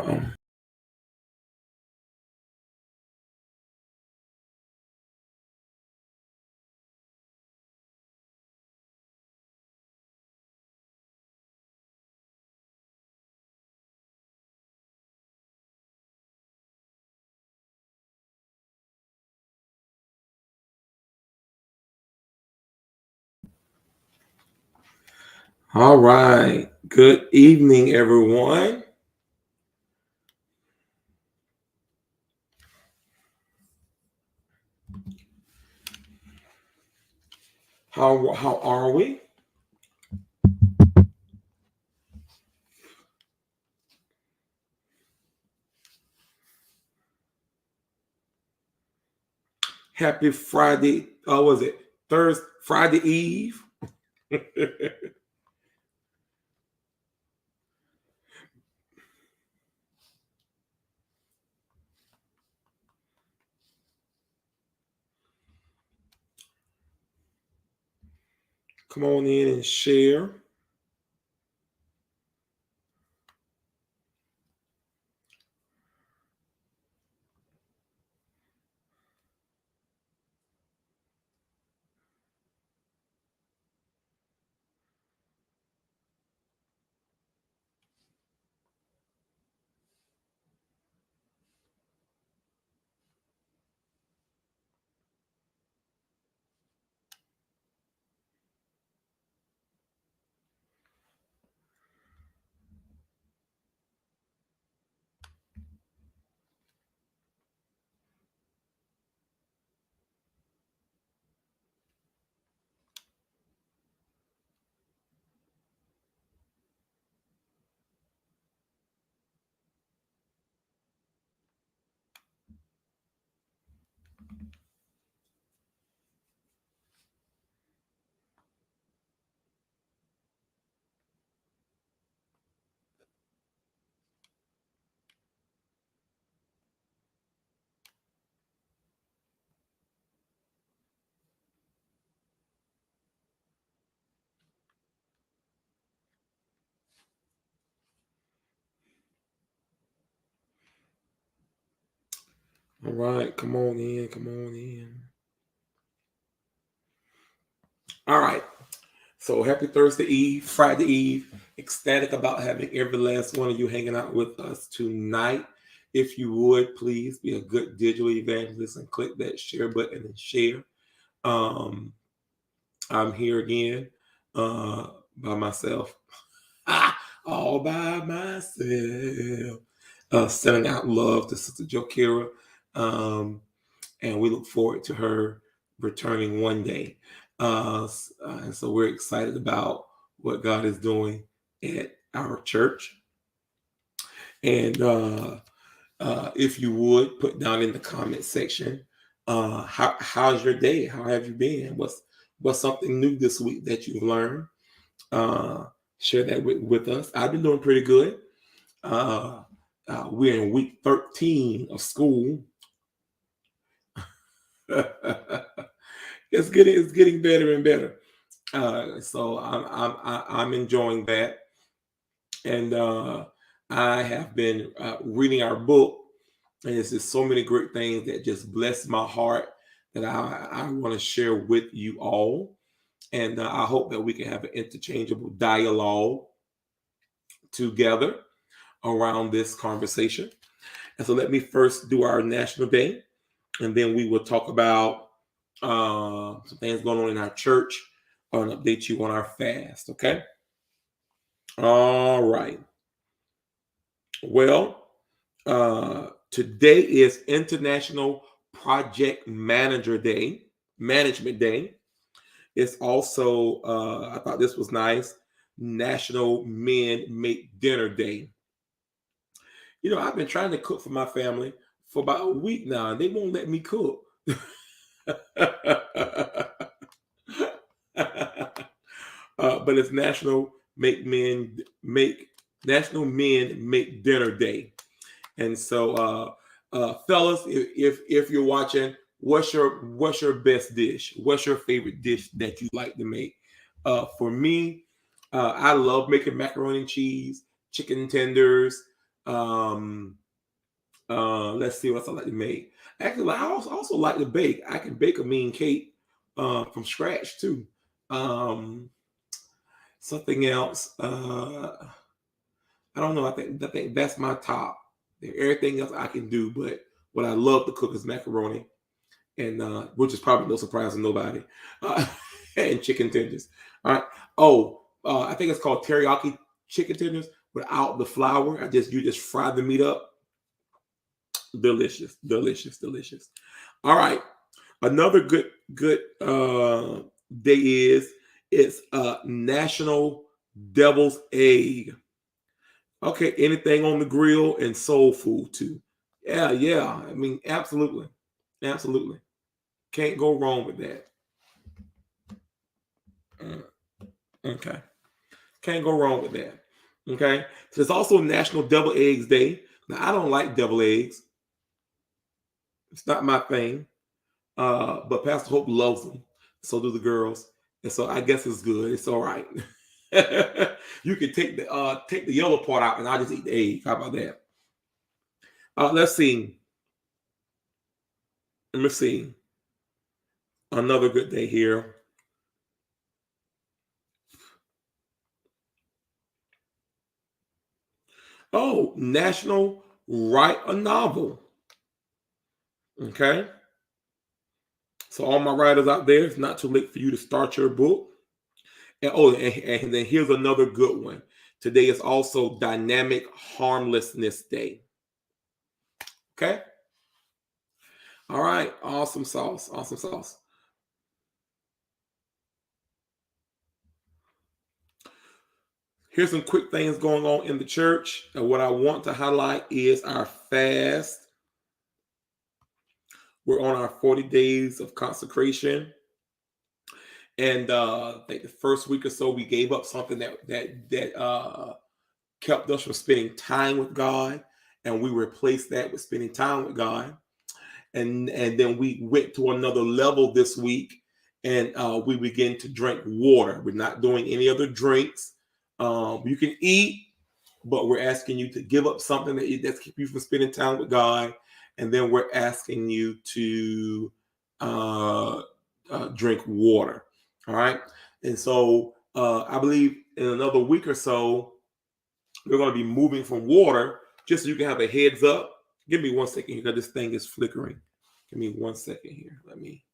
Um, all right. Good evening, everyone. How are we? Happy Friday. Oh, was it Thursday? Friday Eve. Come on in and share. All right, come on in. Come on in. All right. So happy Thursday Eve, Friday Eve. Ecstatic about having every last one of you hanging out with us tonight. If you would, please be a good digital evangelist and click that share button and share. Um, I'm here again by myself, all by myself, sending out love to Sister Jokrya. And we look forward to her returning one day. And so we're excited about what God is doing at our church. And if you would put down in the comment section, how's your day? How have you been? What's something new this week that you've learned? Uh, Share that with us. I've been doing pretty good. We're in week 13 of school. It's getting better and better. So I'm enjoying that, and I have been reading our book, and there's just so many great things that just bless my heart that I want to share with you all, and I hope that we can have an interchangeable dialogue together around this conversation. And so let me first do our national day, and then we will talk about some things going on in our church and update you on our fast. Okay. All right. Well, today is International Project Manager Day, Management Day. It's also, I thought this was nice, National Men Make Dinner Day. You know, I've been trying to cook for my family for about a week now, and they won't let me cook. But it's National Men Make Dinner Day, and so fellas, if you're watching, what's your best dish? What's your favorite dish that you like to make? For me, I love making macaroni and cheese, chicken tenders, Let's see what else I like to make. Actually, I also like to bake. I can bake a mean cake from scratch too. Um, Something else. I don't know. I think that's my top. Everything else I can do, but what I love to cook is macaroni, and which is probably no surprise to nobody, uh, and chicken tenders. All right. Oh, I think it's called teriyaki chicken tenders without the flour. You just fry the meat up. Delicious, delicious, delicious. All right. Another good day is it's National Devil's Egg. Okay, anything on the grill and soul food too. Yeah, yeah. I mean, absolutely, absolutely. Can't go wrong with that. Mm, okay, can't go wrong with that. Okay, so it's also National Devil Eggs Day. Now I don't like devil eggs. It's not my thing. But Pastor Hope loves them. So do the girls, and so I guess it's good. It's all right. You can take the yellow part out, and I'll just eat the egg. How about that? Let's see. Let me see. Another good day here. Oh, National Write a Novel. Okay. So all my writers out there, it's not too late for you to start your book. And then here's another good one. Today is also Dynamic Harmlessness Day. Okay. All right. Awesome sauce. Awesome sauce. Here's some quick things going on in the church. And what I want to highlight is our fast. We're on our 40 days of consecration. And I think the first week or so, we gave up something that kept us from spending time with God, and we replaced that with spending time with God. And then we went to another level this week, and we began to drink water. We're not doing any other drinks. You can eat, but we're asking you to give up something that's keep you from spending time with God, and then we're asking you to drink water. All right, and so I believe in another week or so we're going to be moving from water, just so you can have a heads up. Give me 1 second here because this thing is flickering. Give me 1 second here. Let me.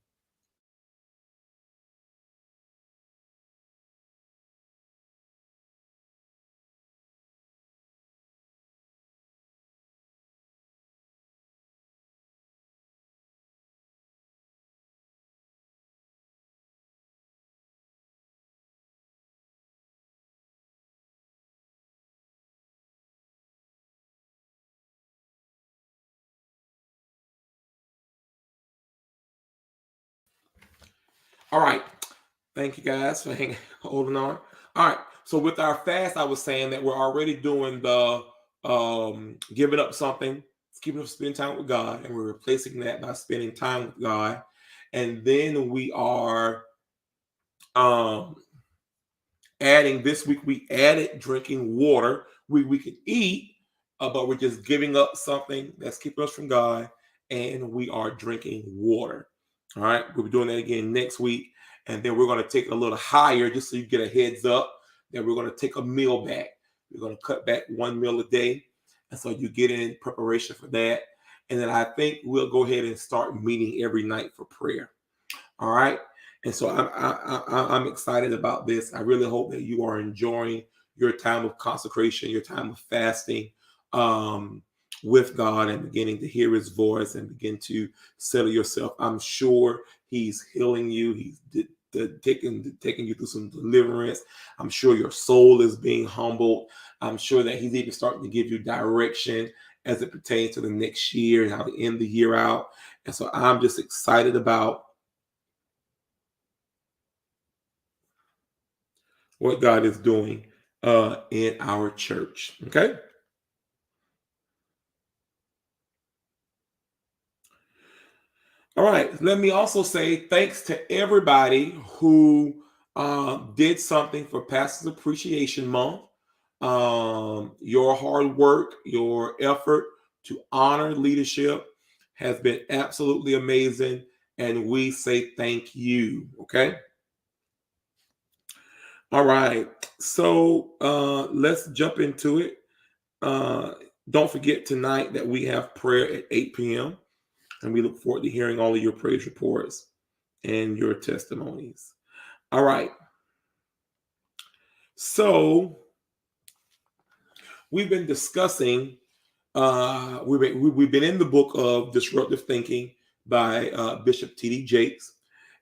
All right. Thank you guys for holding on. All right. So with our fast, I was saying that we're already doing the giving up something, keeping up spending time with God, and we're replacing that by spending time with God. And then we are um adding this week, we added drinking water. We can eat, but we're just giving up something that's keeping us from God, and we are drinking water. All right, we'll be doing that again next week, and then we're going to take it a little higher, just so you get a heads up that we're going to take a meal back. We're going to cut back 1 meal a day, and so you get in preparation for that. And then I think we'll go ahead and start meeting every night for prayer. All right. And so I'm excited about this. I really hope that you are enjoying your time of consecration, your time of fasting with God, and beginning to hear his voice and begin to settle yourself. I'm sure he's healing you. He's taking you through some deliverance. I'm sure your soul is being humbled. I'm sure that he's even starting to give you direction as it pertains to the next year and how to end the year out. And so I'm just excited about what God is doing in our church. Okay. All right. Let me also say thanks to everybody who did something for Pastors Appreciation Month. Your hard work, your effort to honor leadership has been absolutely amazing, and we say thank you. Okay. All right. So let's jump into it. Uh, don't forget tonight that we have prayer at 8 p.m. and we look forward to hearing all of your praise reports and your testimonies. All right. So we've been discussing. We've been in the book of Disruptive Thinking by Bishop T.D. Jakes,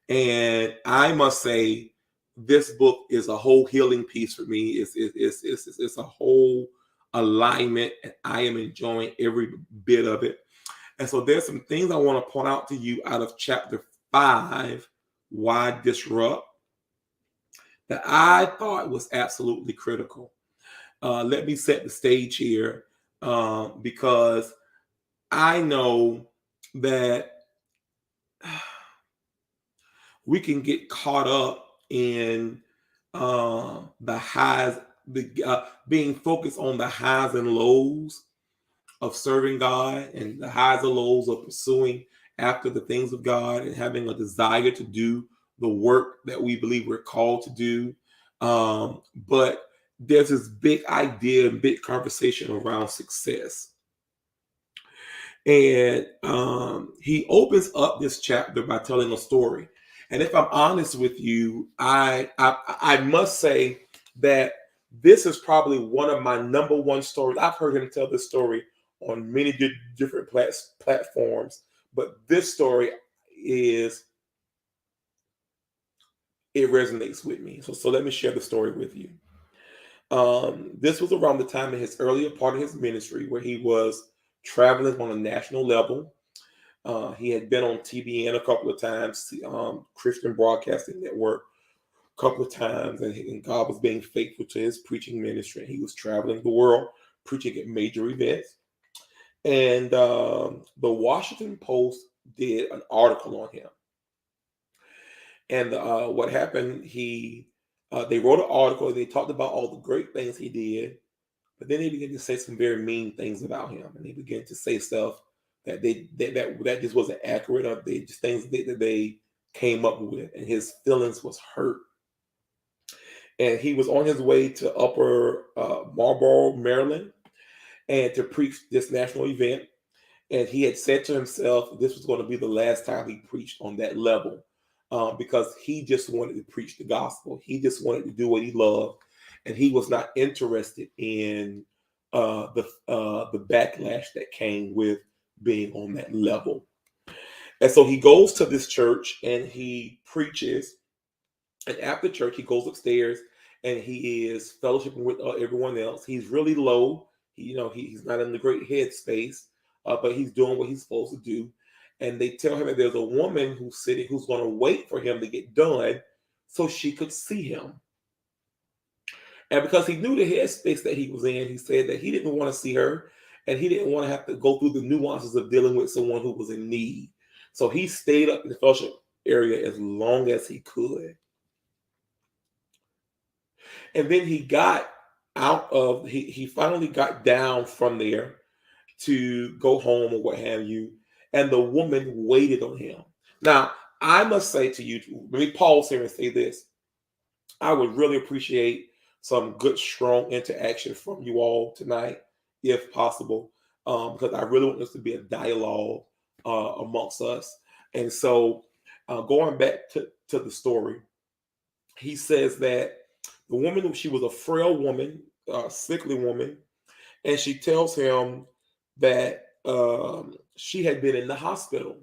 and I must say this book is a whole healing piece for me. It's a whole alignment, and I am enjoying every bit of it. And so there's some things I want to point out to you out of chapter 5, Why Disrupt, that I thought was absolutely critical. Let me set the stage here because I know that we can get caught up in the highs, being focused on the highs and lows of serving God and the highs and lows of pursuing after the things of God and having a desire to do the work that we believe we're called to do. But there's this big idea and big conversation around success. And he opens up this chapter by telling a story. And if I'm honest with you, I must say that this is probably one of my number one stories. I've heard him tell this story on many different platforms, but this story it resonates with me. So let me share the story with you. This was around the time in his earlier part of his ministry where he was traveling on a national level. He had been on TBN a couple of times, Christian Broadcasting Network a couple of times, and God was being faithful to his preaching ministry. He was traveling the world, preaching at major events. And the Washington Post did an article on him. And what happened, they wrote an article, they talked about all the great things he did, but then they began to say some very mean things about him. And they began to say stuff that that just wasn't accurate, or they just things that they came up with, and his feelings was hurt. And he was on his way to Upper Marlboro, Maryland, and to preach this national event. And he had said to himself, this was going to be the last time he preached on that level, because he just wanted to preach the gospel. He just wanted to do what he loved, and he was not interested in the backlash that came with being on that level. And so he goes to this church and he preaches. And after church, he goes upstairs and he is fellowshipping with everyone else. He's really low. He's not in the great headspace, but he's doing what he's supposed to do. And they tell him that there's a woman who's going to wait for him to get done so she could see him. And because he knew the headspace that he was in, he said that he didn't want to see her, and he didn't want to have to go through the nuances of dealing with someone who was in need. So he stayed up in the fellowship area as long as he could. And then he got he finally got down from there to go home or what have you. And the woman waited on him. Now, I must say to you, let me pause here and say this. I would really appreciate some good, strong interaction from you all tonight, if possible, because I really want this to be a dialogue amongst us. And so going back to the story, he says that the woman, she was a frail woman, sickly woman, and she tells him that she had been in the hospital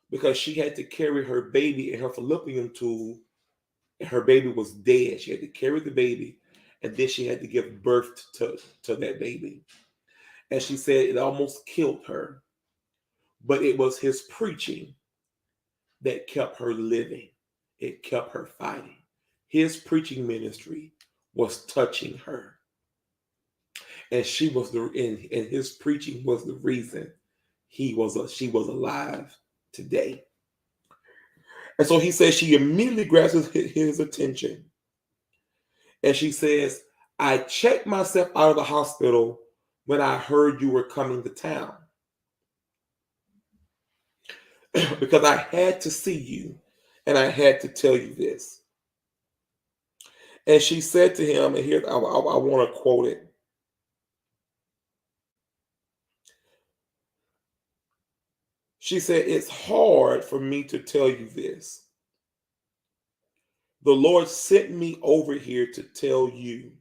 because she had to carry her baby in her fallopian tube, and her baby was dead. She had to carry the baby, and then she had to give birth to that baby. And she said it almost killed her, but it was his preaching that kept her living. It kept her fighting. His preaching ministry was touching her. And she was and his preaching was the reason she was alive today. And so he says she immediately grabs his attention. And she says, I checked myself out of the hospital when I heard you were coming to town because I had to see you and I had to tell you this. And she said to him, and here I want to quote it. She said, "It's hard for me to tell you this. The Lord sent me over here to tell you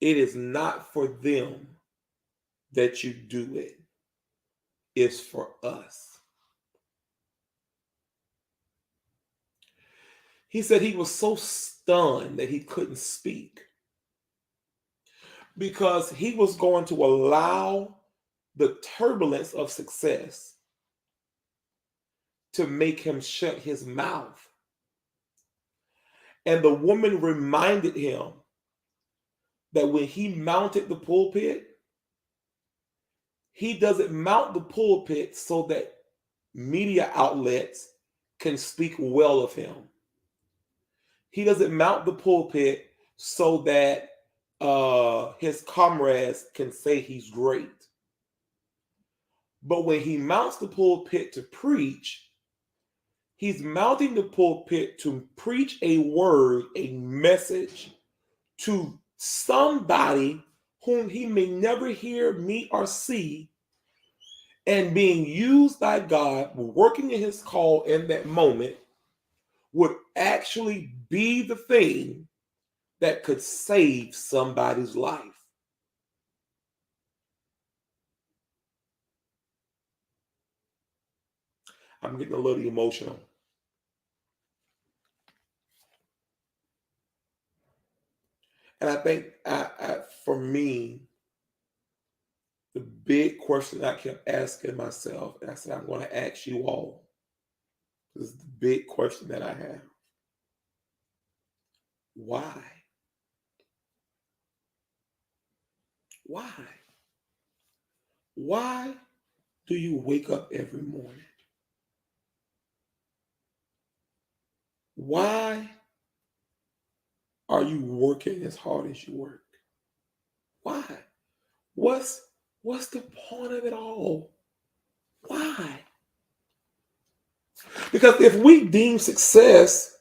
it is not for them that you do it. It's for us." He said he was so stunned that he couldn't speak because he was going to allow the turbulence of success to make him shut his mouth. And the woman reminded him that when he mounted the pulpit, he doesn't mount the pulpit so that media outlets can speak well of him. He doesn't mount the pulpit so that his comrades can say he's great. But when he mounts the pulpit to preach, he's mounting the pulpit to preach a word, a message to somebody whom he may never hear, meet, or see, and being used by God, working in his call in that moment, would actually be the thing that could save somebody's life. I'm getting a little emotional. And I think for me, the big question I kept asking myself, and I said, I'm going to ask you all, this is the big question that I have. Why? Why? Why do you wake up every morning? Why are you working as hard as you work? Why? What's the point of it all? Why? Because if we deem success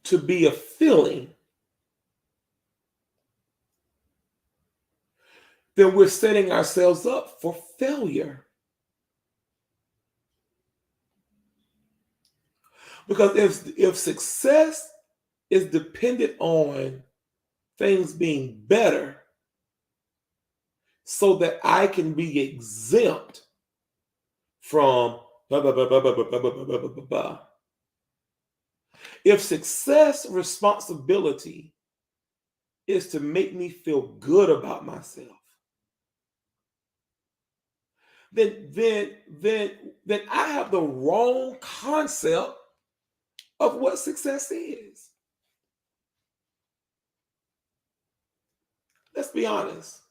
to be a feeling, then we're setting ourselves up for failure. Because if success is dependent on things being better so that I can be exempt from blah, blah, blah, blah, blah, blah, blah, blah, blah, blah, blah. If success responsibility is to make me feel good about myself, then I have the wrong concept of what success is. Let's be honest.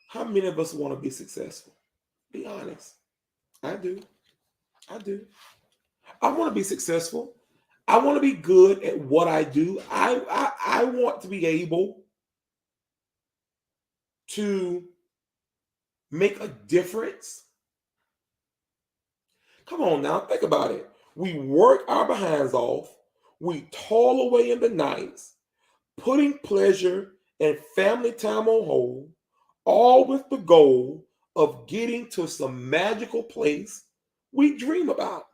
How many of us want to be successful? Be honest. I do. I do. I want to be successful. I want to be good at what I do. I want to be able to make a difference. Come on now, think about it. We work our behinds off. We toil away in the nights, putting pleasure and family time on hold, all with the goal of getting to some magical place we dream about.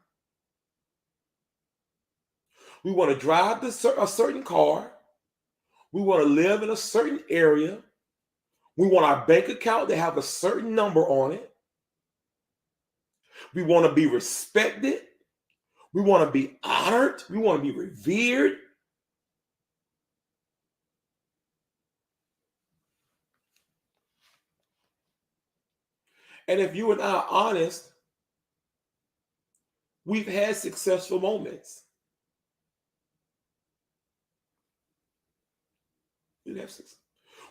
We want to drive a certain car. We want to live in a certain area. We want our bank account to have a certain number on it. We want to be respected. We want to be honored. We want to be revered. And if you and I are honest, we've had successful moments.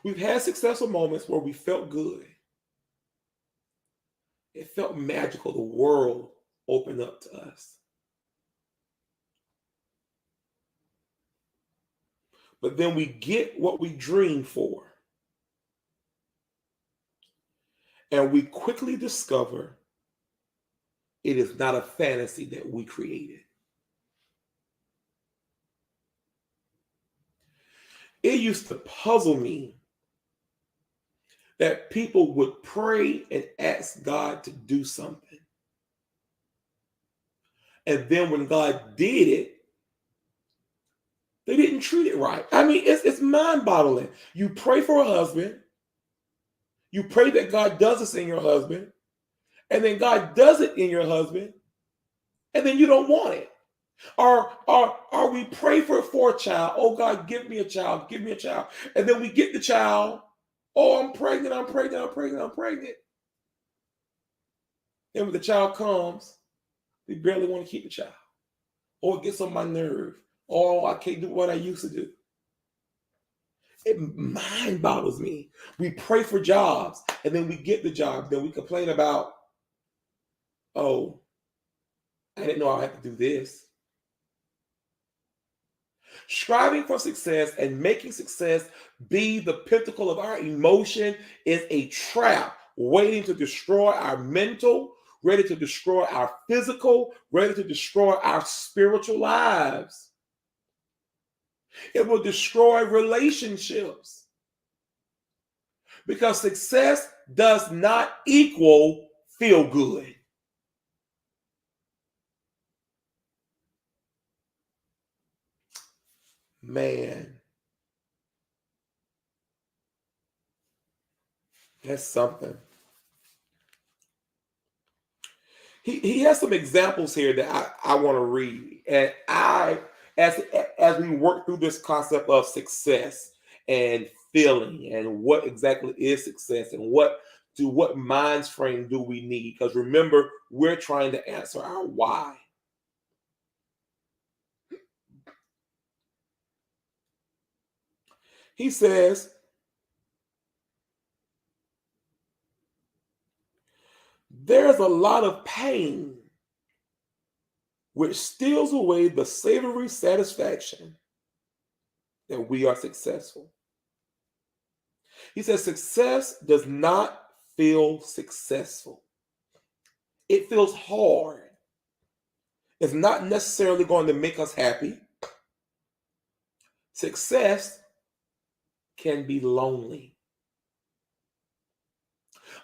We've had successful moments where we felt good. It felt magical. The world opened up to us. But then we get what we dream for. And we quickly discover it is not a fantasy that we created. It used to puzzle me that people would pray and ask God to do something. And then when God did it, they didn't treat it right. I mean, it's mind-boggling. You pray for a husband. You pray that God does this in your husband. And then God does it in your husband. And then you don't want it. Or we pray for a child. Oh, God, give me a child. Give me a child. And then we get the child. Oh, I'm pregnant. I'm pregnant. I'm pregnant. I'm pregnant. And when the child comes, we barely want to keep the child. Or it gets on my nerve. Oh, I can't do what I used to do. It mind boggles me. We pray for jobs, and then we get the job. Then we complain about, oh, I didn't know I had to do this. Striving for success and making success be the pinnacle of our emotion is a trap waiting to destroy our mental, ready to destroy our physical, ready to destroy our spiritual lives. It will destroy relationships because success does not equal feel good. Man, that's something. He has some examples here that I want to read. And as we work through this concept of success and feeling and what exactly is success and what minds frame do we need? Because remember, we're trying to answer our why. He says, there's a lot of pain which steals away the savory satisfaction that we are successful. He says success does not feel successful. It feels hard. It's not necessarily going to make us happy. Success can be lonely.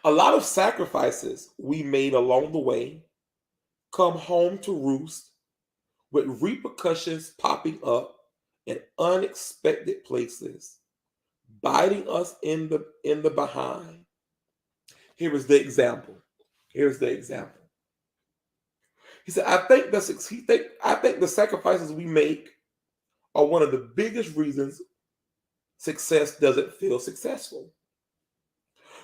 A lot of sacrifices we made along the way come home to roost with repercussions popping up in unexpected places, biting us in the behind. Here is the example. Here's the example. He said, I think the sacrifices we make are one of the biggest reasons success doesn't feel successful.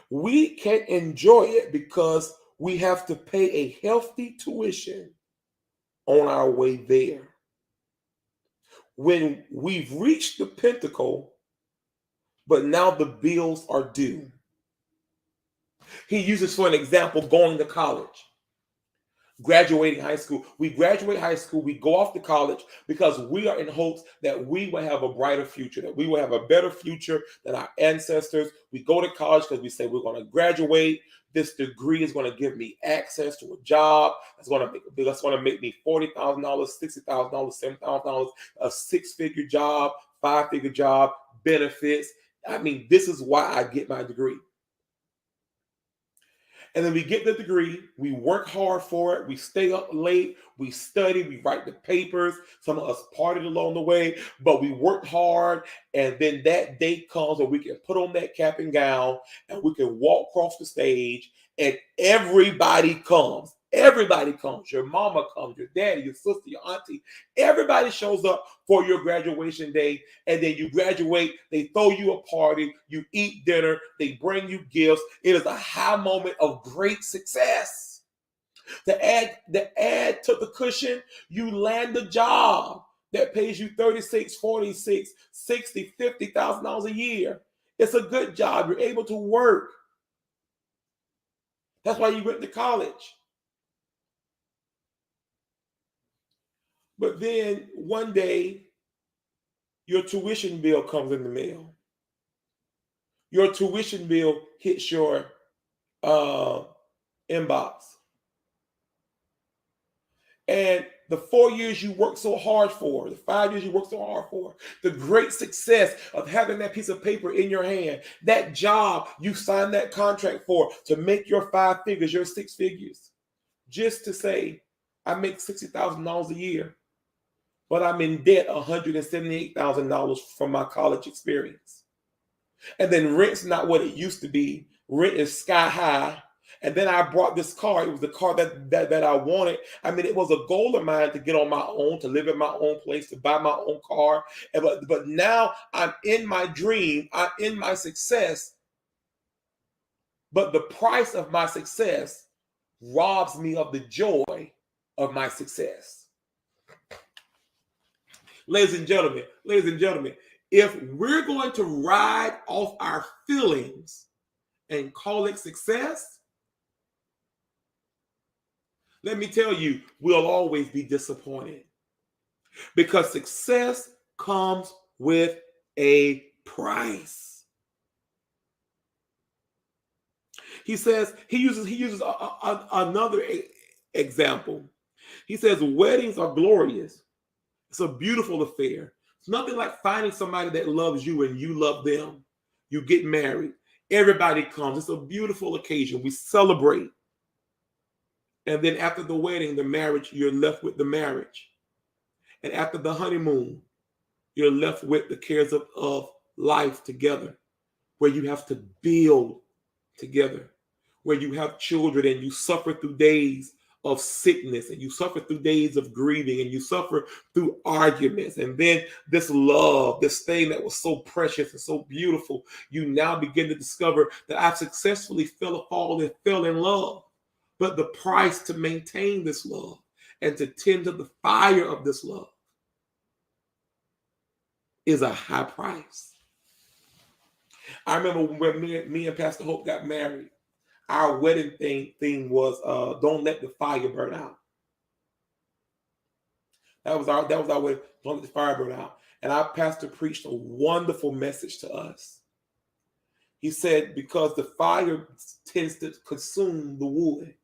We can't enjoy it because we have to pay a hefty tuition on our way there. When we've reached the pinnacle, but now the bills are due. He uses for an example going to college. Graduating high school. We graduate high school, we go off to college because we are in hopes that we will have a brighter future, that we will have a better future than our ancestors. We go to college because we say we're going to graduate. This degree is going to give me access to a job that's going to make me $40,000, $60,000, $7,000, a six-figure job, five-figure job, benefits. I mean, this is why I get my degree. And then we get the degree, we work hard for it, we stay up late, we study, we write the papers. Some of us partied along the way, but we worked hard. And then that day comes where we can put on that cap and gown and we can walk across the stage and everybody comes. Everybody comes. Your mama comes, your daddy, your sister, your auntie. Everybody shows up for your graduation day. And then you graduate. They throw you a party. You eat dinner. They bring you gifts. It is a high moment of great success. To add to the cushion, you land a job that pays you $36, $46, $60, $50,000 a year. It's a good job. You're able to work. That's why you went to college. But then one day, Your tuition bill comes in the mail. Your tuition bill hits your inbox. And the 4 years you worked so hard for, the 5 years you worked so hard for, the great success of having that piece of paper in your hand, that job you signed that contract for to make your 5 figures, your 6 figures, just to say, I make $60,000 a year, but I'm in debt $178,000 from my college experience. And then rent's not what it used to be. Rent is sky high. And then I brought this car. It was the car that I wanted. I mean, it was a goal of mine to get on my own, to live in my own place, to buy my own car. But now I'm in my dream. I'm in my success. But the price of my success robs me of the joy of my success. Ladies and gentlemen, if we're going to ride off our feelings and call it success, let me tell you, we'll always be disappointed, because success comes with a price. He says, he uses another example. He says, weddings are glorious. It's a beautiful affair. It's nothing like finding somebody that loves you and you love them. You get married. Everybody comes. It's a beautiful occasion. We celebrate. And then after the wedding, the marriage, you're left with the marriage. And after the honeymoon, you're left with the cares of life together, where you have to build together, where you have children and you suffer through days of sickness, and you suffer through days of grieving, and you suffer through arguments. And then this love, this thing that was so precious and so beautiful, you now begin to discover that I've successfully fell in love. But the price to maintain this love and to tend to the fire of this love is a high price. I remember when me and Pastor Hope got married, our wedding theme was don't let the fire burn out. That was our wedding, don't let the fire burn out. And our pastor preached a wonderful message to us. He said, because the fire tends to consume the wood.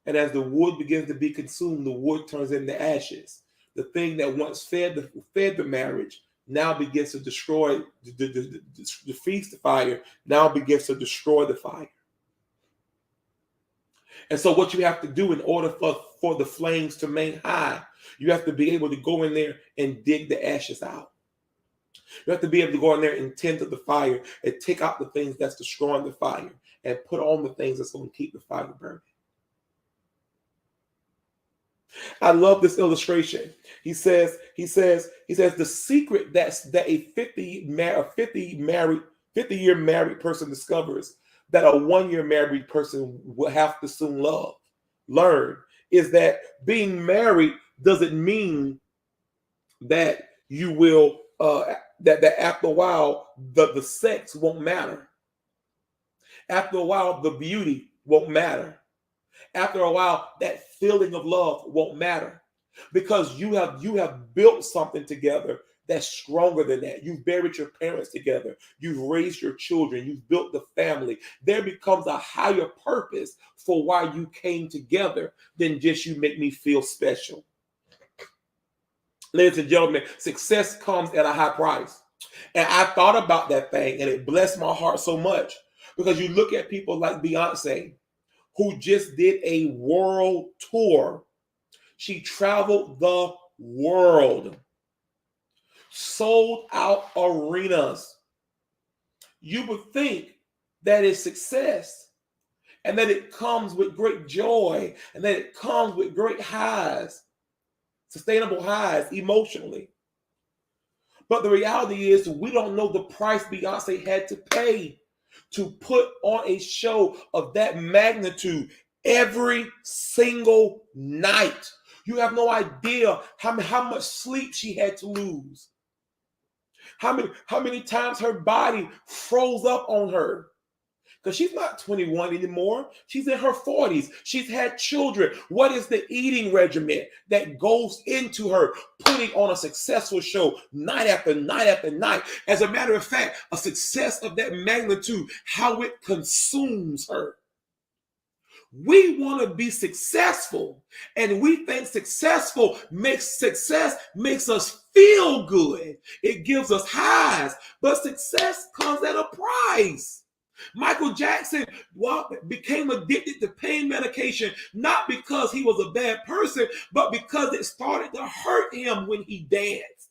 And as the wood begins to be consumed, the wood turns into ashes. The thing that once fed the marriage now begins to destroy, defeats the fire, now begins to destroy the fire. And so what you have to do in order for the flames to remain high, you have to be able to go in there and dig the ashes out. You have to be able to go in there and tend to the fire and take out the things that's destroying the fire and put on the things that's going to keep the fire burning. I love this illustration. He says the secret that a 50-year married person discovers that a 1-year married person will have to soon learn is that being married doesn't mean that you will that after a while the sex won't matter. After a while the beauty won't matter. After a while, that feeling of love won't matter, because you have built something together that's stronger than that. You've buried your parents together. You've raised your children. You've built the family. There becomes a higher purpose for why you came together than just you make me feel special. Ladies and gentlemen, success comes at a high price. And I thought about that thing, and it blessed my heart so much, because you look at people like Beyonce, who just did a world tour. She traveled the world, sold out arenas. You would think that is success, and that it comes with great joy, and that it comes with great highs, sustainable highs emotionally. But the reality is, we don't know the price Beyonce had to pay to put on a show of that magnitude every single night. You have no idea how much sleep she had to lose. How many times her body froze up on her. Because she's not 21 anymore. She's in her 40s. She's had children. What is the eating regimen that goes into her putting on a successful show night after night after night? As a matter of fact, a success of that magnitude, how it consumes her. We want to be successful, and we think success makes us feel good. It gives us highs, but success comes at a price. Michael Jackson became addicted to pain medication, not because he was a bad person, but because it started to hurt him when he danced.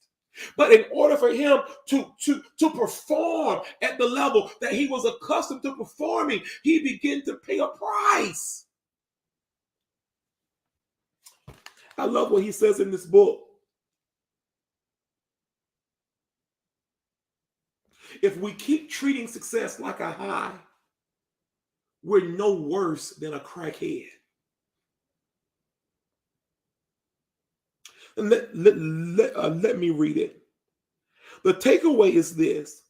But in order for him to perform at the level that he was accustomed to performing, he began to pay a price. I love what he says in this book. If we keep treating success like a high, we're no worse than a crackhead. And let me read it. The takeaway is this: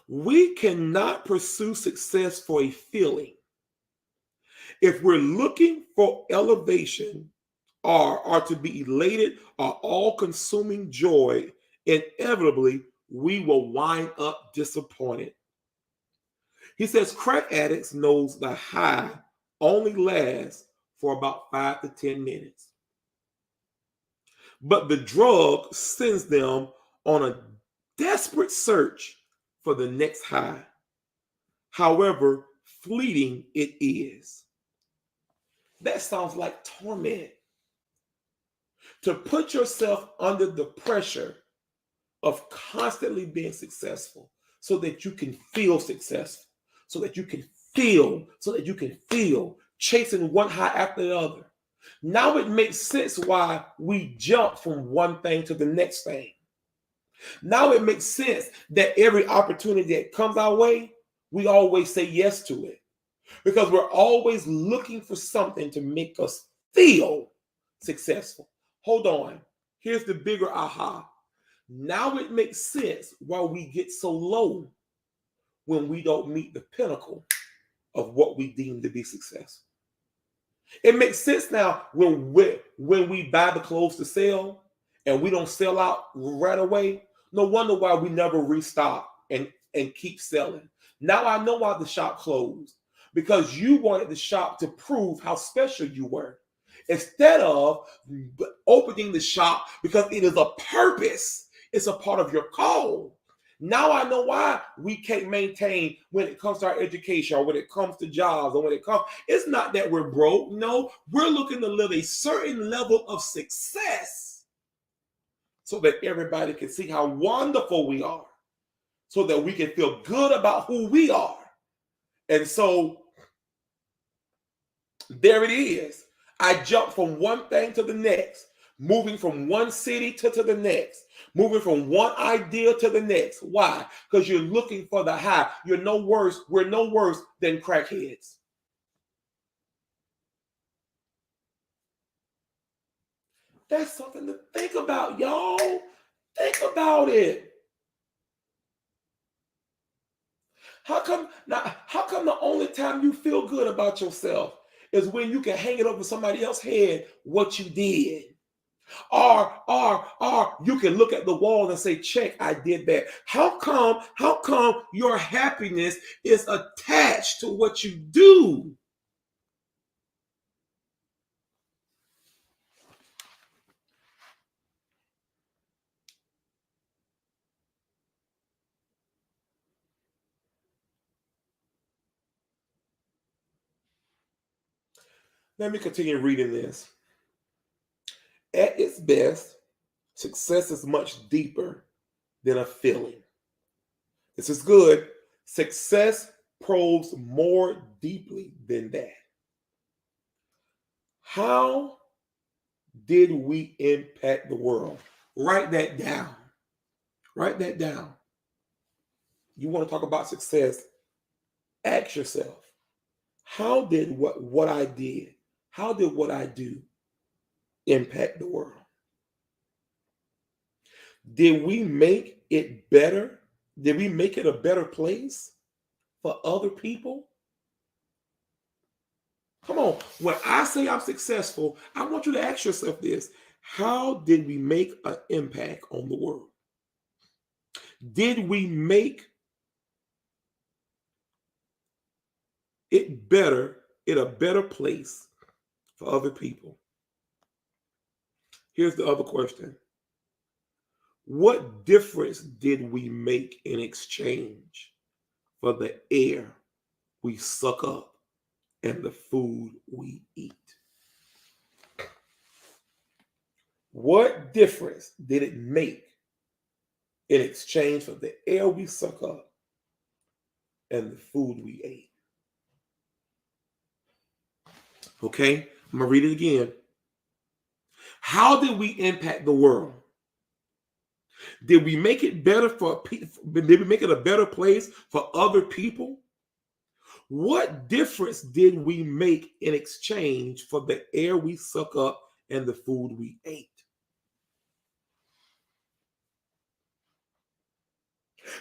we cannot pursue success for a feeling. If we're looking for elevation or to be elated or all-consuming joy, inevitably we will wind up disappointed. He says crack addicts knows the high only lasts for about 5 to 10 minutes. But the drug sends them on a desperate search for the next high, however fleeting it is. That sounds like torment. To put yourself under the pressure of constantly being successful so that you can feel successful, so that you can feel, chasing one high after the other. Now it makes sense why we jump from one thing to the next thing. Now it makes sense that every opportunity that comes our way, we always say yes to it. Because we're always looking for something to make us feel successful. Hold on. Here's the bigger aha. Now it makes sense why we get so low when we don't meet the pinnacle of what we deem to be successful. It makes sense now when we buy the clothes to sell and we don't sell out right away. No wonder why we never restock and keep selling. Now I know why the shop closed. Because you wanted the shop to prove how special you were. Instead of opening the shop because it is a purpose. It's a part of your call. Now I know why we can't maintain when it comes to our education or when it comes to jobs or when it comes. It's not that we're broke. No, we're looking to live a certain level of success so that everybody can see how wonderful we are, so that we can feel good about who we are. And so there it is. I jump from one thing to the next, moving from one city to the next, moving from one idea to the next. Why? Because you're looking for the high. We're no worse than crackheads. That's something to think about, y'all. Think about it. How come the only time you feel good about yourself is when you can hang it over somebody else's head what you did? Or you can look at the wall and say, check, I did that. How come your happiness is attached to what you do? Let me continue reading this. At its best, success is much deeper than a feeling. This is good. Success probes more deeply than that. How did we impact the world? Write that down. Write that down. You want to talk about success? Ask yourself, how did what I did, how did what I do impact the world? Did we make it better? Did we make it a better place for other people? Come on. When I say I'm successful, I want you to ask yourself this. How did we make an impact on the world? Did we make it better, in a better place for other people? Here's the other question. What difference did we make in exchange for the air we suck up and the food we eat? What difference did it make in exchange for the air we suck up and the food we ate? Okay, I'm going to read it again. How did we impact the world? Did we make it better for people? Did we make it a better place for other people? What difference did we make in exchange for the air we suck up and the food we ate?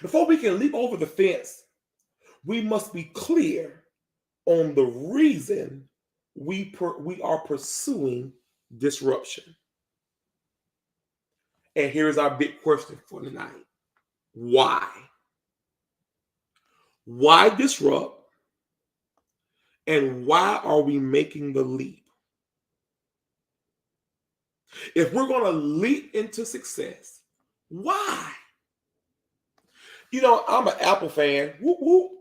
Before we can leap over the fence, we must be clear on the reason we are pursuing disruption. And here's our big question for tonight. Why? Why disrupt? And why are we making the leap? If we're going to leap into success, why? You know, I'm an Apple fan. Whoop, whoop.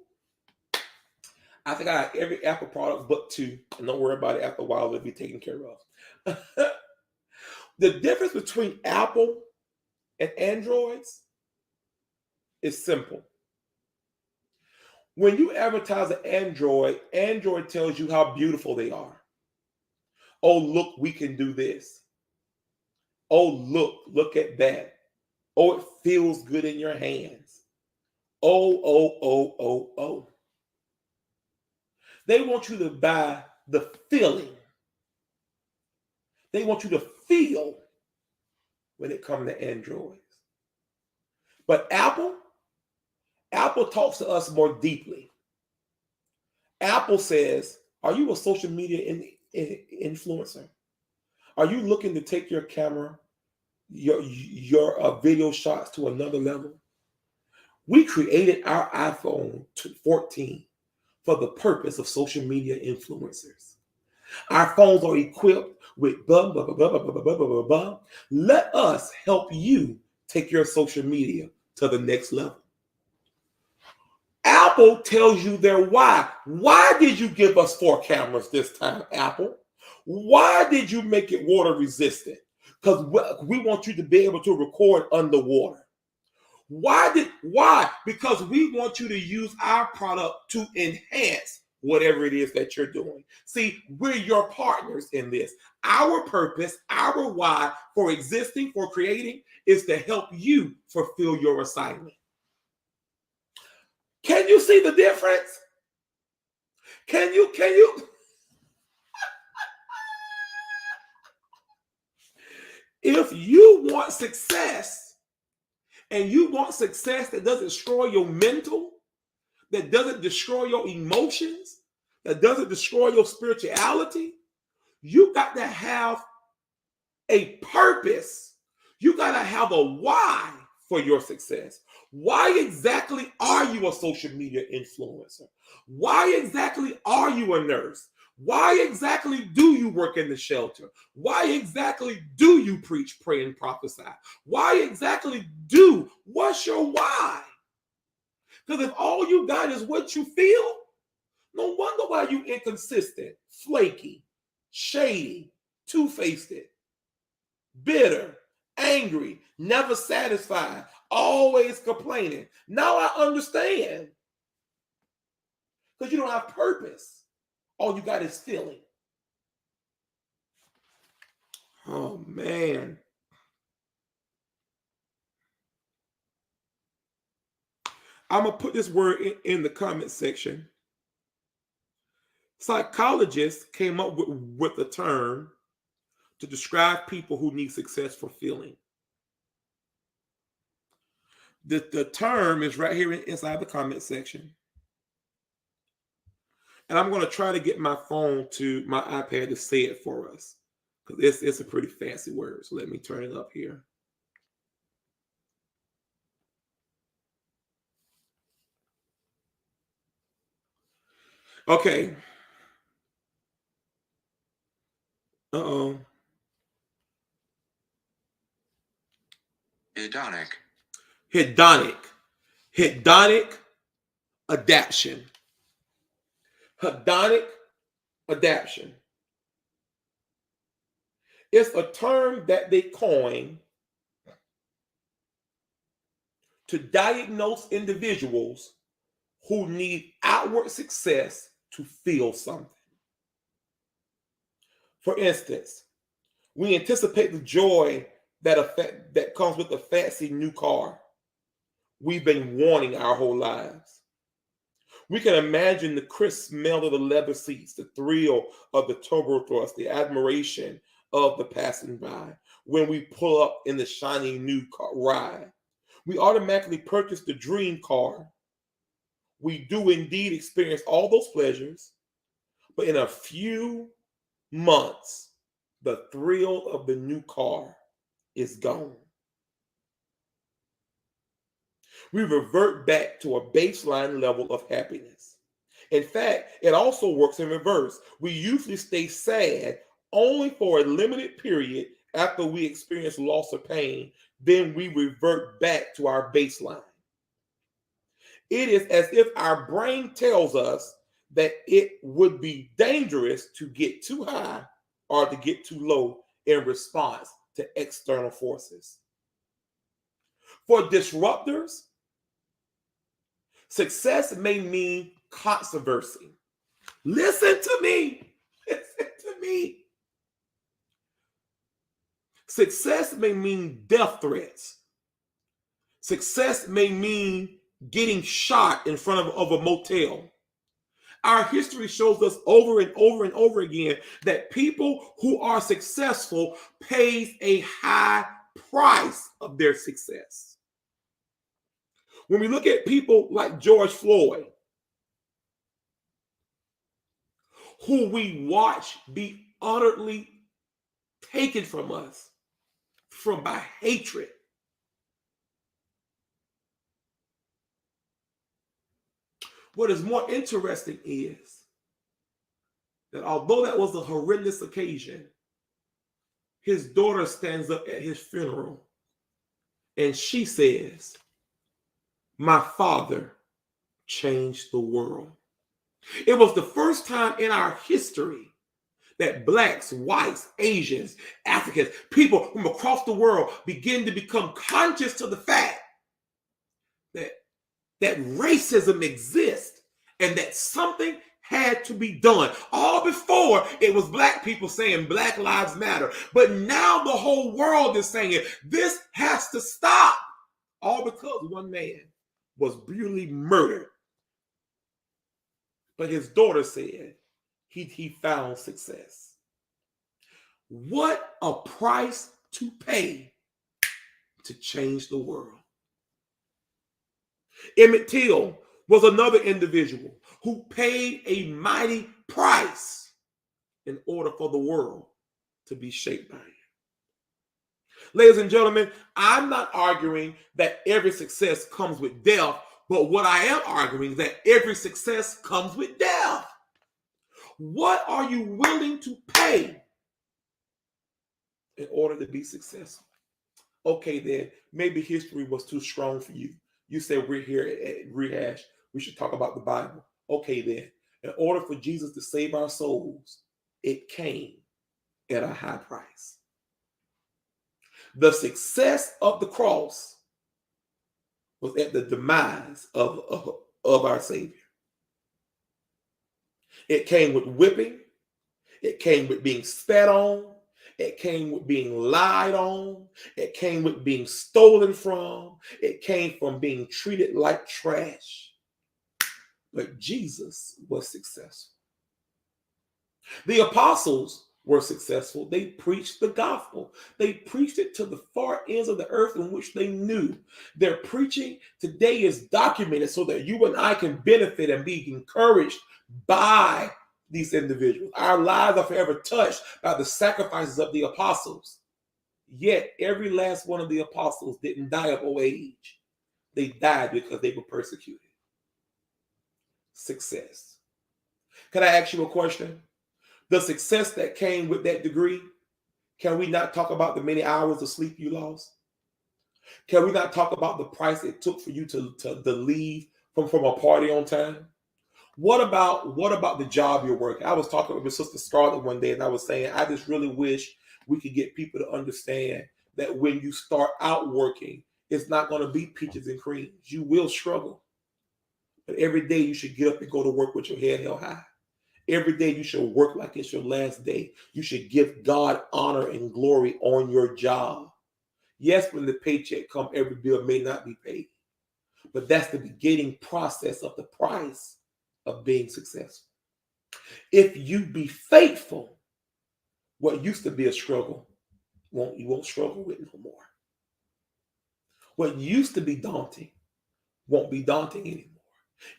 I think I have every Apple product but two. And don't worry about it, after a while they'll be taken care of. The difference between Apple and Androids is simple. When you advertise an Android, Android tells you how beautiful they are. Oh, look, we can do this. Oh, look at that. Oh, it feels good in your hands. Oh. They want you to buy the feeling. They want you to feel when it comes to Androids. But Apple talks to us more deeply. Apple says, are you a social media influencer? Are you looking to take your camera, your video shots to another level? We created our iPhone 14 for the purpose of social media influencers. Our phones are equipped with blah, blah, blah, blah, blah, blah, blah, blah, blah. Let us help you take your social media to the next level. Apple tells you their why. Why did you give us 4 cameras this time, Apple? Why did you make it water resistant? Because we want you to be able to record underwater. Why? Because we want you to use our product to enhance whatever it is that you're doing. See, we're your partners in this. Our purpose, our why for existing, for creating, is to help you fulfill your assignment. Can you see the difference? Can you? If you want success, and you want success that doesn't destroy your mental, that doesn't destroy your emotions, that doesn't destroy your spirituality, you got to have a purpose. You got to have a why for your success. Why exactly are you a social media influencer? Why exactly are you a nurse? Why exactly do you work in the shelter? Why exactly do you preach, pray, and prophesy? Why exactly what's your why? Because if all you got is what you feel, no wonder why you inconsistent, flaky, shady, two-faced, bitter, angry, never satisfied, always complaining. Now I understand. Because you don't have purpose. All you got is feeling. Oh, man. I'm going to put this word in the comment section. Psychologists came up with the term to describe people who need success for feeling. The term is right here inside the comment section. And I'm going to try to get my iPad to say it for us, because it's a pretty fancy word. So let me turn it up here. Okay. Uh-oh. Hedonic. Hedonic adaptation. Hedonic adaptation. It's a term that they coined to diagnose individuals who need outward success to feel something. For instance, we anticipate the joy that comes with a fancy new car we've been wanting our whole lives. We can imagine the crisp smell of the leather seats, the thrill of the turbo thrust, the admiration of the passing by when we pull up in the shiny new car ride. We automatically purchase the dream car. We do indeed experience all those pleasures, but in a few months, the thrill of the new car is gone. We revert back to a baseline level of happiness. In fact, it also works in reverse. We usually stay sad only for a limited period after we experience loss or pain. Then we revert back to our baseline. It is as if our brain tells us that it would be dangerous to get too high or to get too low in response to external forces. For disruptors, success may mean controversy. Listen to me. Listen to me. Success may mean death threats. Success may mean getting shot in front of a motel. Our history shows us over and over and over again that people who are successful pays a high price of their success. When we look at people like George Floyd, who we watch be utterly taken from us by hatred, what is more interesting is that although that was a horrendous occasion, his daughter stands up at his funeral and she says, "My father changed the world." It was the first time in our history that Blacks, whites, Asians, Africans, people from across the world begin to become conscious to the fact that racism exists and that something had to be done. All before, it was Black people saying Black Lives Matter. But now the whole world is saying this has to stop. All because one man was brutally murdered. But his daughter said he found success. What a price to pay to change the world. Emmett Till was another individual who paid a mighty price in order for the world to be shaped by him. Ladies and gentlemen, I'm not arguing that every success comes with death, but what I am arguing is that every success comes with death. What are you willing to pay in order to be successful? Okay, then maybe history was too strong for you. You said we're here at ReHash. We should talk about the Bible. Okay, then. In order for Jesus to save our souls, it came at a high price. The success of the cross was at the demise of our Savior. It came with whipping. It came with being spat on. It came with being lied on. It came with being stolen from. It came from being treated like trash. But Jesus was successful. The apostles were successful. They preached the gospel. They preached it to the far ends of the earth in which they knew. Their preaching today is documented so that you and I can benefit and be encouraged by these individuals. Our lives are forever touched by the sacrifices of the apostles. Yet every last one of the apostles didn't die of old age. They died because they were persecuted. Success. Can I ask you a question? The success that came with that degree, can we not talk about the many hours of sleep you lost? Can we not talk about the price it took for you to leave from a party on time? What about the job you're working? I was talking with my sister Scarlett one day, and I was saying, I just really wish we could get people to understand that when you start out working, it's not going to be peaches and creams. You will struggle. But every day you should get up and go to work with your head held high. Every day you should work like it's your last day. You should give God honor and glory on your job. Yes, when the paycheck comes, every bill may not be paid. But that's the beginning process of the price of being successful. If you be faithful, what used to be a struggle, you won't struggle with no more. What used to be daunting won't be daunting anymore.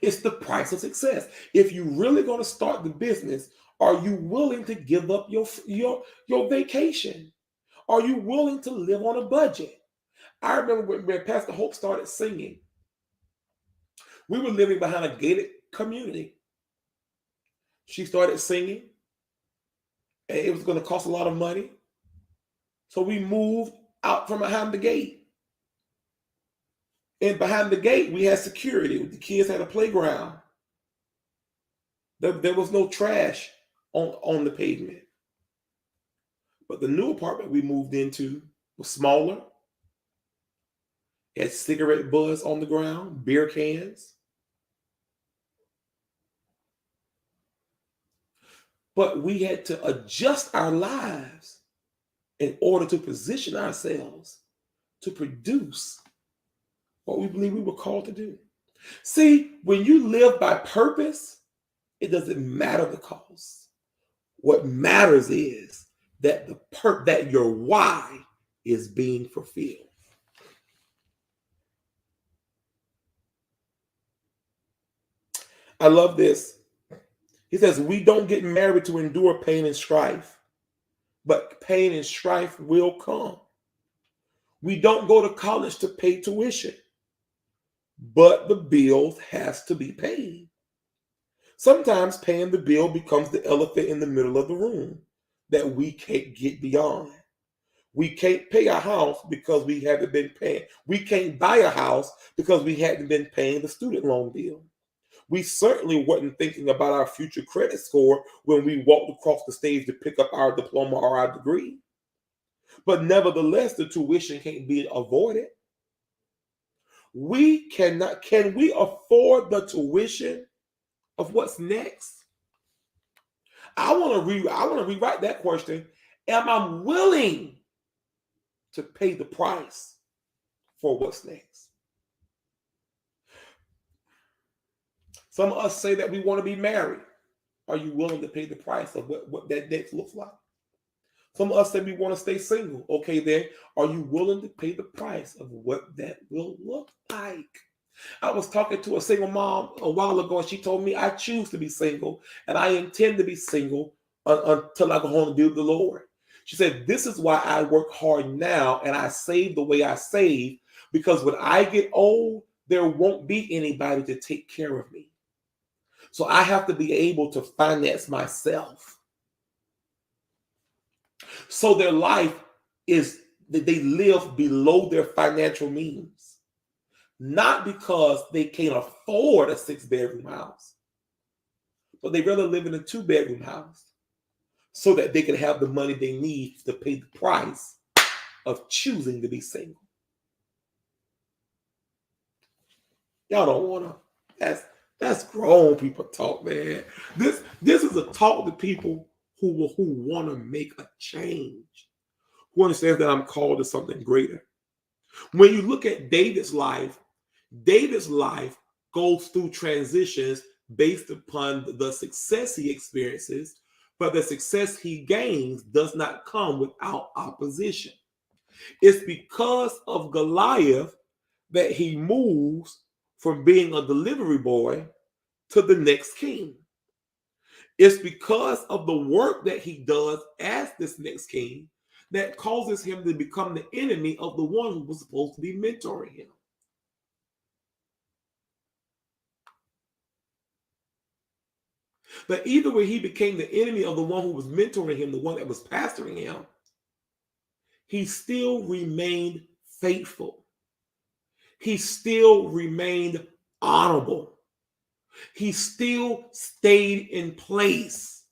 It's the price of success. If you're really going to start the business, are you willing to give up your vacation? Are you willing to live on a budget? I remember when Pastor Hope started singing, we were living behind a gated community. She started singing, and it was going to cost a lot of money. So we moved out from behind the gate. And behind the gate, we had security. The kids had a playground. There was no trash on the pavement. But the new apartment we moved into was smaller. It had cigarette butts on the ground, beer cans. But we had to adjust our lives in order to position ourselves to produce what we believe we were called to do. See, when you live by purpose, it doesn't matter the cost. What matters is that that your why is being fulfilled. I love this. He says, we don't get married to endure pain and strife, but pain and strife will come. We don't go to college to pay tuition, but the bill has to be paid. Sometimes paying the bill becomes the elephant in the middle of the room that we can't get beyond. We can't pay a house because we haven't been paying. We can't buy a house because we hadn't been paying the student loan bill. We certainly weren't thinking about our future credit score when we walked across the stage to pick up our diploma or our degree. But nevertheless, the tuition can't be avoided. Can we afford the tuition of what's next? I want to rewrite that question. Am I willing to pay the price for what's next? Some of us say that we want to be married. Are you willing to pay the price of what that next looks like? Some of us say we want to stay single. Okay, then, are you willing to pay the price of what that will look like? I was talking to a single mom a while ago, and she told me, I choose to be single, and I intend to be single until I go home and be with the Lord. She said, this is why I work hard now, and I save the way I save, because when I get old, there won't be anybody to take care of me. So I have to be able to finance myself. So their life is that they live below their financial means. Not because they can't afford a 6-bedroom house, but they rather live in a 2-bedroom house so that they can have the money they need to pay the price of choosing to be single. Y'all don't want to. That's grown people talk, man. This is a talk to people who want to make a change, who understands that I'm called to something greater. When you look at David's life goes through transitions based upon the success he experiences, But the success he gains does not come without opposition. It's because of Goliath that he moves from being a delivery boy to the next king. It's because of the work that he does as this next king that causes him to become the enemy of the one who was supposed to be mentoring him. But either way, he became the enemy of the one who was mentoring him, the one that was pastoring him. He still remained faithful. He still remained honorable. He still stayed in place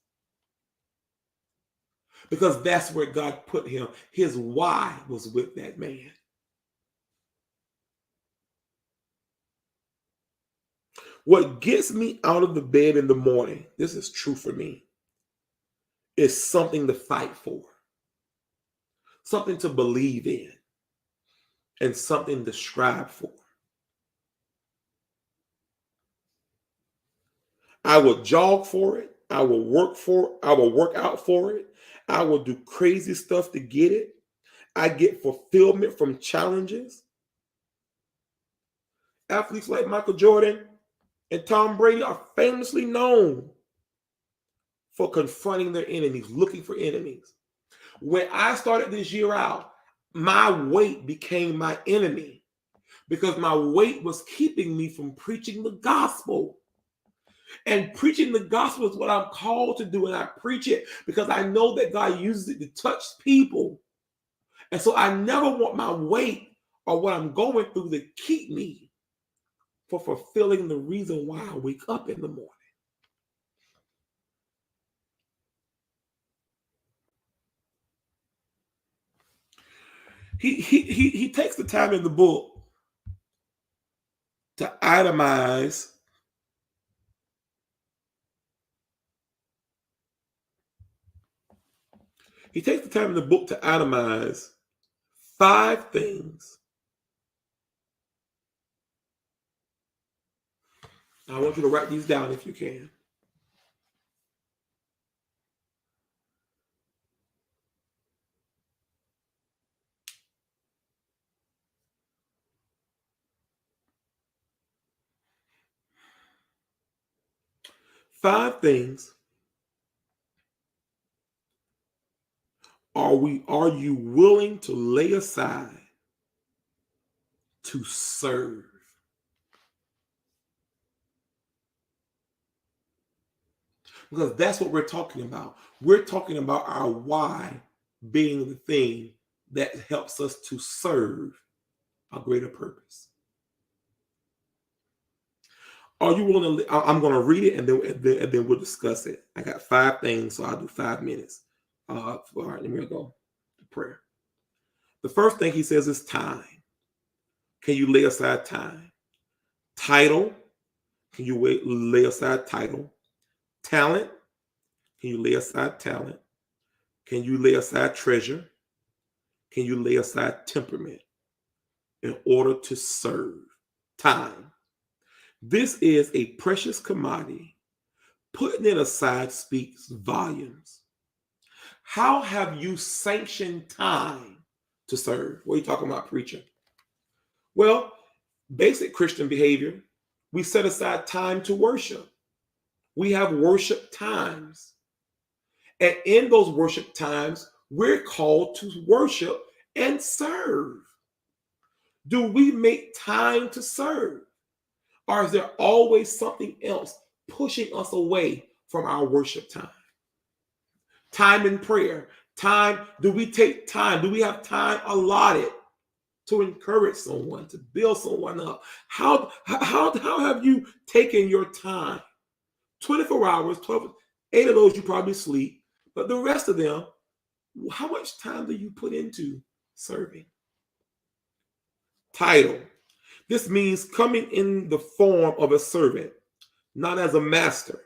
because that's where God put him. His why was with that man. What gets me out of the bed in the morning, this is true for me, is something to fight for, something to believe in, and something to strive for. I will jog for it. I will work for it. I will work out for it. I will do crazy stuff to get it. I get fulfillment from challenges. Athletes like Michael Jordan and Tom Brady are famously known for confronting their enemies, looking for enemies. When I started this year out, my weight became my enemy because my weight was keeping me from preaching the gospel. And preaching the gospel is what I'm called to do. And I preach it because I know that God uses it to touch people. And so I never want my weight or what I'm going through to keep me from fulfilling the reason why I wake up in the morning. He takes the time in the book to itemize He takes the time in the book to itemize 5 things. I want you to write these down if you can. Five things are you willing to lay aside to serve? Because that's what we're talking about. We're talking about our why being the thing that helps us to serve a greater purpose. Are you willing to? I'm going to read it and then we'll discuss it. I got 5 things, so I'll do 5 minutes. All right, let me go to prayer. The first thing he says is time. Can you lay aside time? Title. Can you lay aside title? Talent. Can you lay aside talent? Can you lay aside treasure? Can you lay aside temperament in order to serve? Time. This is a precious commodity. Putting it aside speaks volumes. How have you sanctioned time to serve? What are you talking about, preacher? Well, basic Christian behavior. We set aside time to worship. We have worship times. And in those worship times, we're called to worship and serve. Do we make time to serve? Or is there always something else pushing us away from our worship time? Time in prayer. Time, do we take time? Do we have time allotted to encourage someone, to build someone up? How have you taken your time? 24 hours, 8 of those you probably sleep, but the rest of them, how much time do you put into serving? Title. This means coming in the form of a servant, not as a master.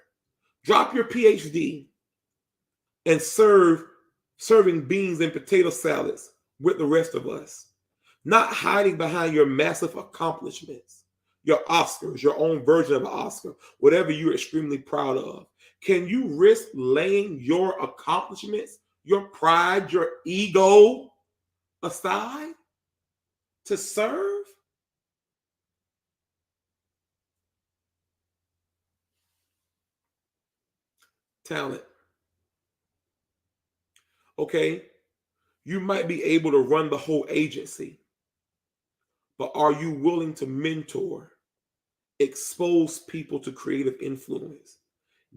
Drop your PhD and serving beans and potato salads with the rest of us. Not hiding behind your massive accomplishments, your Oscars, your own version of an Oscar, whatever you're extremely proud of. Can you risk laying your accomplishments, your pride, your ego aside to serve? Talent. Okay, you might be able to run the whole agency, but are you willing to mentor, expose people to creative influence,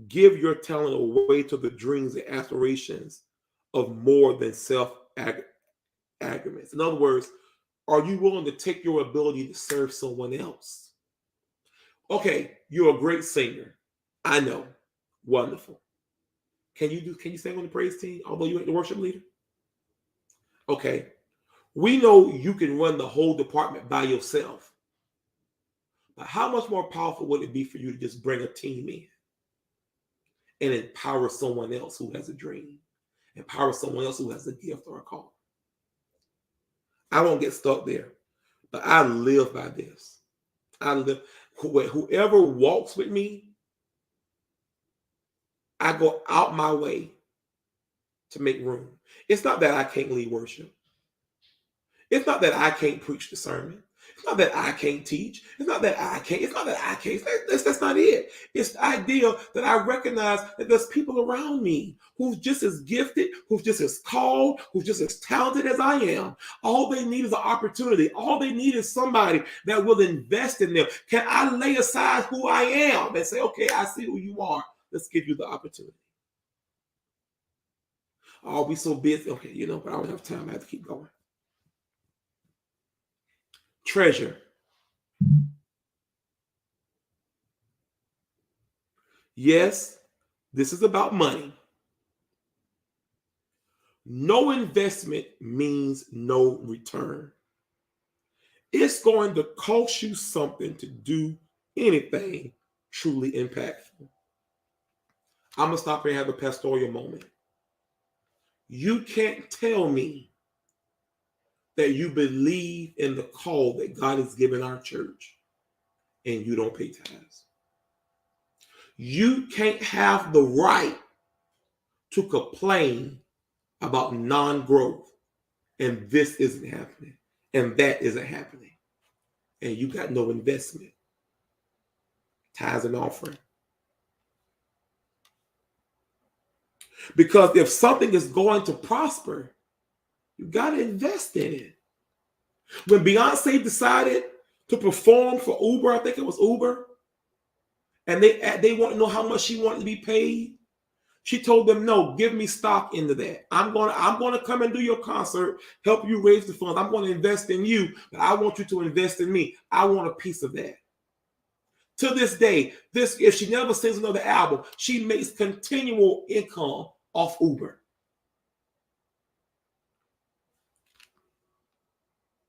give your talent away to the dreams and aspirations of more than self-agreements? In other words, are you willing to take your ability to serve someone else? Okay, you're a great singer. I know. Wonderful. Can you sing on the praise team, although you ain't the worship leader? Okay. We know you can run the whole department by yourself. But how much more powerful would it be for you to just bring a team in and empower someone else who has a dream, empower someone else who has a gift or a call? I won't get stuck there, but I live by this. I live. Whoever walks with me, I go out my way to make room. It's not that I can't lead worship. It's not that I can't preach the sermon. It's not that I can't teach. It's not that I can't. It's not that I can't. That's not it. It's the idea that I recognize that there's people around me who's just as gifted, who's just as called, who's just as talented as I am. All they need is an opportunity. All they need is somebody that will invest in them. Can I lay aside who I am and say, okay, I see who you are. Let's give you the opportunity. I'll be so busy. Okay, but I don't have time. I have to keep going. Treasure. Yes, this is about money. No investment means no return. It's going to cost you something to do anything truly impactful. I'm going to stop here and have a pastoral moment. You can't tell me that you believe in the call that God has given our church and you don't pay tithes. You can't have the right to complain about non-growth and this isn't happening and that isn't happening and you got no investment. Tithes and offering. Because if something is going to prosper, you got to invest in it. When Beyonce decided to perform for Uber, I think it was Uber, and they want to know how much she wanted to be paid, she told them, no, give me stock into that. I'm going to come and do your concert, help you raise the funds. I'm going to invest in you, but I want you to invest in me. I want a piece of that. To this day, if she never sings another album, she makes continual income off Uber.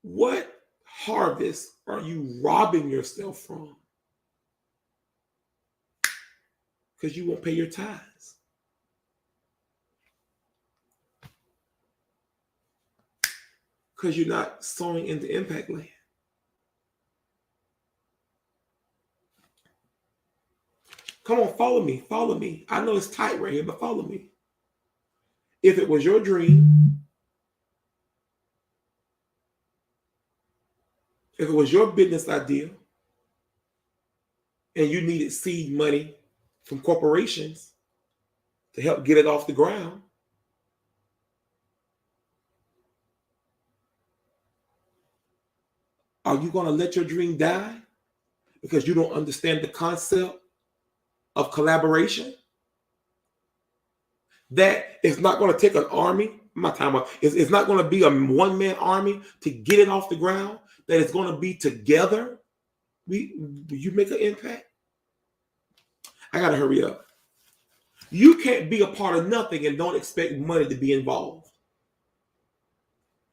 What harvest are you robbing yourself from? Because you won't pay your tithes. Because you're not sowing into impact land. Come on, follow me. Follow me. I know it's tight right here, but follow me. If it was your dream, if it was your business idea, and you needed seed money from corporations to help get it off the ground, are you going to let your dream die because you don't understand the concept of collaboration? That it's not going to take an army. My time up. It's not going to be a one-man army to get it off the ground. That it's going to be together. You make an impact. I got to hurry up. You can't be a part of nothing and don't expect money to be involved.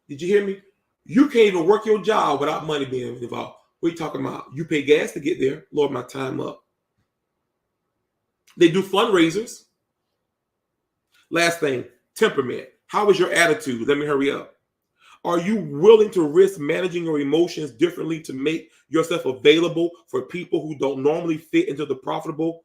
Did you hear me? You can't even work your job without money being involved. What are you talking about? You pay gas to get there. Lord, my time up. They do fundraisers. Last thing, temperament. How is your attitude? Let me hurry up. Are you willing to risk managing your emotions differently to make yourself available for people who don't normally fit into the profitable